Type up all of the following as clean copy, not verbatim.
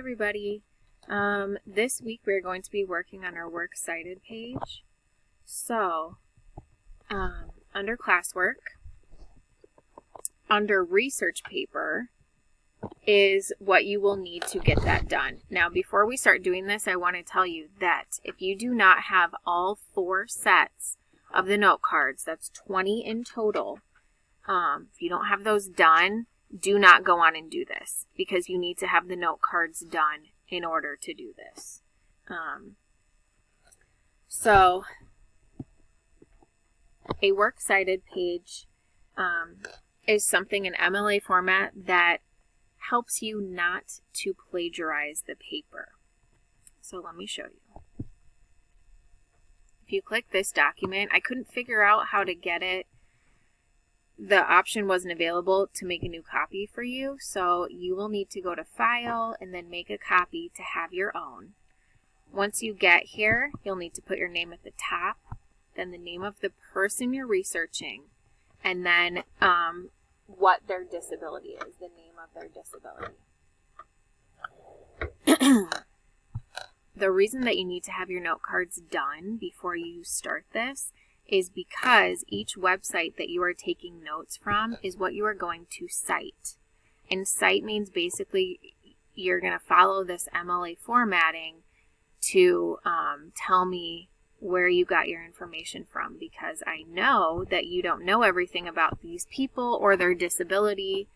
everybody. This week we're going to be working on our Works Cited page. So, under classwork, under research paper is what you will need to get that done. Now, before we start doing this, I want to tell you that if you do not have all 4 sets of the note cards, that's 20 in total, if you don't have those done, do not go on and do this because you need to have the note cards done in order to do this. So a Works Cited page is something in MLA format that helps you not to plagiarize the paper. So let me show you. If you click this document, I couldn't figure out how to get it. The option wasn't available to make a new copy for you, so you will need to go to File and then make a copy to have your own. Once you get here, you'll need to put your name at the top, then the name of the person you're researching, and then what their disability is, the name of their disability. The reason that you need to have your note cards done before you start this is because each website that you are taking notes from is what you are going to cite. And cite means basically you're going to follow this MLA formatting to tell me where you got your information from, because I know that you don't know everything about these people or their disability,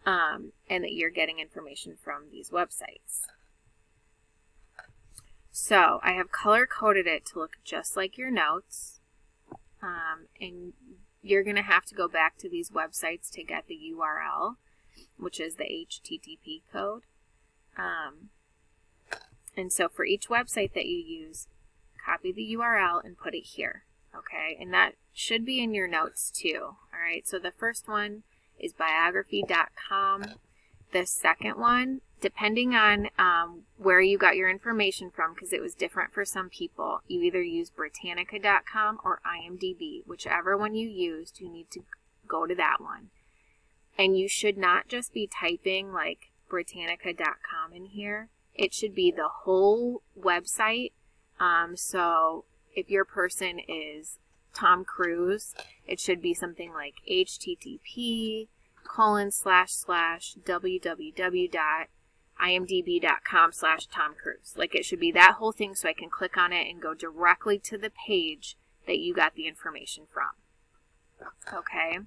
and that you're getting information from these websites. So I have color-coded it to look just like your notes. And you're going to have to go back to these websites to get the URL, which is the HTTP code. And so for each website that you use, copy the URL and put it here, okay? And that should be in your notes too, all right? So the first one is biography.com. The second one, depending on where you got your information from, because it was different for some people, you either use Britannica.com or IMDb. Whichever one you used, you need to go to that one. And you should not just be typing like Britannica.com in here. It should be the whole website. So if your person is Tom Cruise, it should be something like http://www.imdb.com/Tom Cruise. Like, it should be that whole thing so I can click on it and go directly to the page that you got the information from. Okay.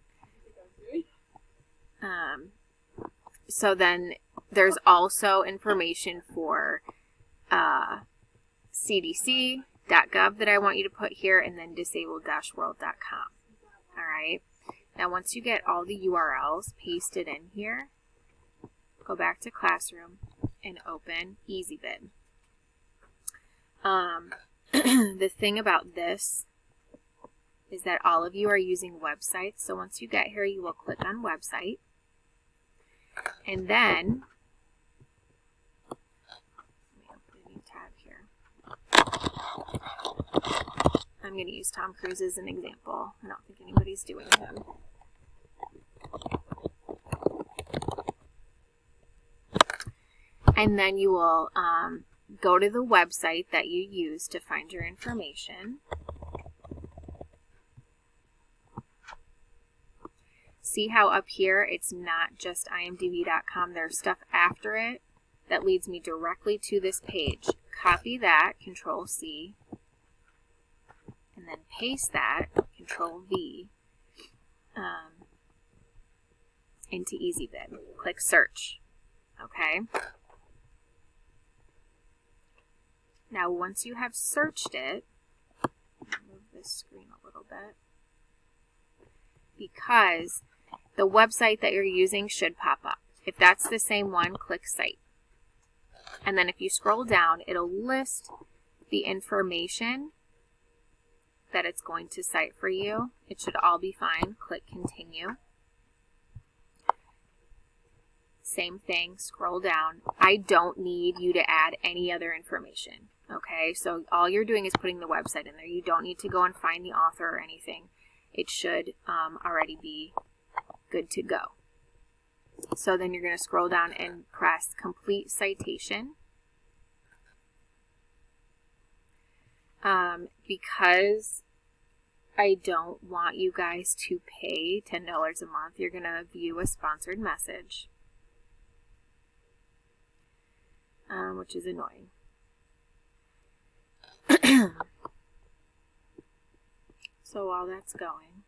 So then there's also information for cdc.gov that I want you to put here, and then disabled-world.com. All right. Now, once you get all the URLs pasted in here, go back to Classroom and open EasyBid. The thing about this is that all of you are using websites. So once you get here, you will click on Website. And then, let me open a new tab here. I'm going to use Tom Cruise as an example. I don't think anybody's doing him. And then you will go to the website that you use to find your information. See how up here it's not just imdb.com. There's stuff after it that leads me directly to this page. Copy that, Control-C, and then paste that, Control-V, into EasyBid. Click Search. Okay? Now, once you have searched it, move this screen a little bit, because the website that you're using should pop up. If that's the same one, click Cite. And then if you scroll down, it'll list the information that it's going to cite for you. It should all be fine. Click Continue. Same thing, scroll down. I don't need you to add any other information. Okay, so all you're doing is putting the website in there. You don't need to go and find the author or anything. It should already be good to go. So then you're going to scroll down and press Complete Citation. Because I don't want you guys to pay $10 a month, you're going to view a sponsored message, which is annoying. So while that's going,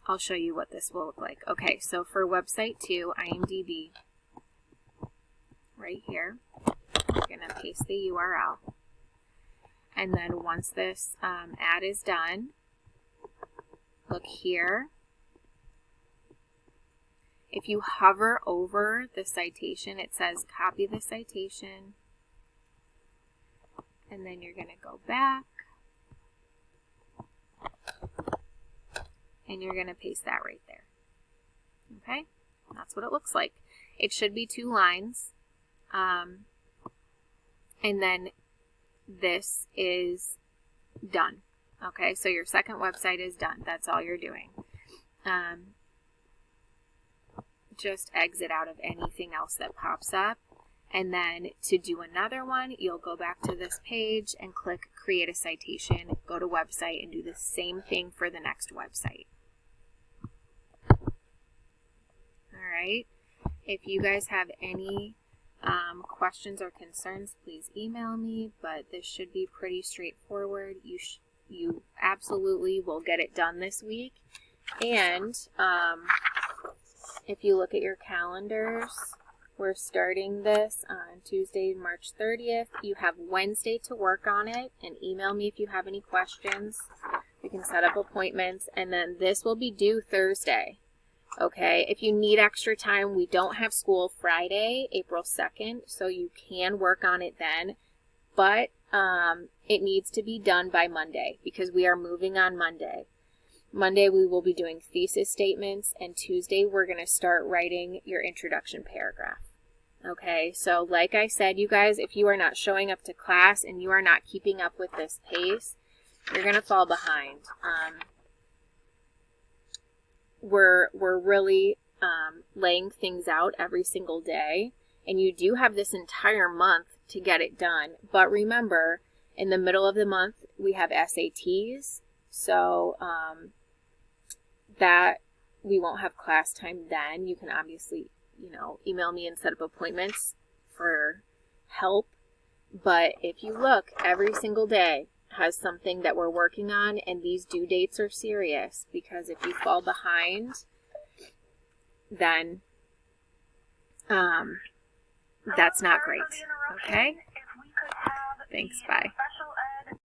I'll show you what this will look like. Okay, so for website 2, IMDb, right here, we're going to paste the URL. And then once this ad is done, look here. If you hover over the citation, it says copy the citation. And then you're going to go back. And you're going to paste that right there. Okay? That's what it looks like. It should be 2 lines. And then this is done. Okay, so your second website is done. That's all you're doing. Just exit out of anything else that pops up. And then to do another one, you'll go back to this page and click Create a Citation, go to Website, and do the same thing for the next website. Alright, if you guys have any questions or concerns, please email me, but this should be pretty straightforward. You absolutely will get it done this week. And if you look at your calendars, we're starting this on Tuesday, March 30th. You have Wednesday to work on it, and email me if you have any questions. We can set up appointments, and then this will be due Thursday. Okay, if you need extra time, we don't have school Friday, April 2nd, so you can work on it then, but it needs to be done by Monday because we are moving on Monday. Monday we will be doing thesis statements, and Tuesday we're going to start writing your introduction paragraph. Okay, so like I said, you guys, if you are not showing up to class and you are not keeping up with this pace, you're going to fall behind. We're really laying things out every single day, and you do have this entire month to get it done. But remember, in the middle of the month, we have SATs, so that we won't have class time then. You can obviously, email me and set up appointments for help. But if you look, every single day has something that we're working on, and these due dates are serious, because if you fall behind, then that's not great. Okay? Thanks, bye.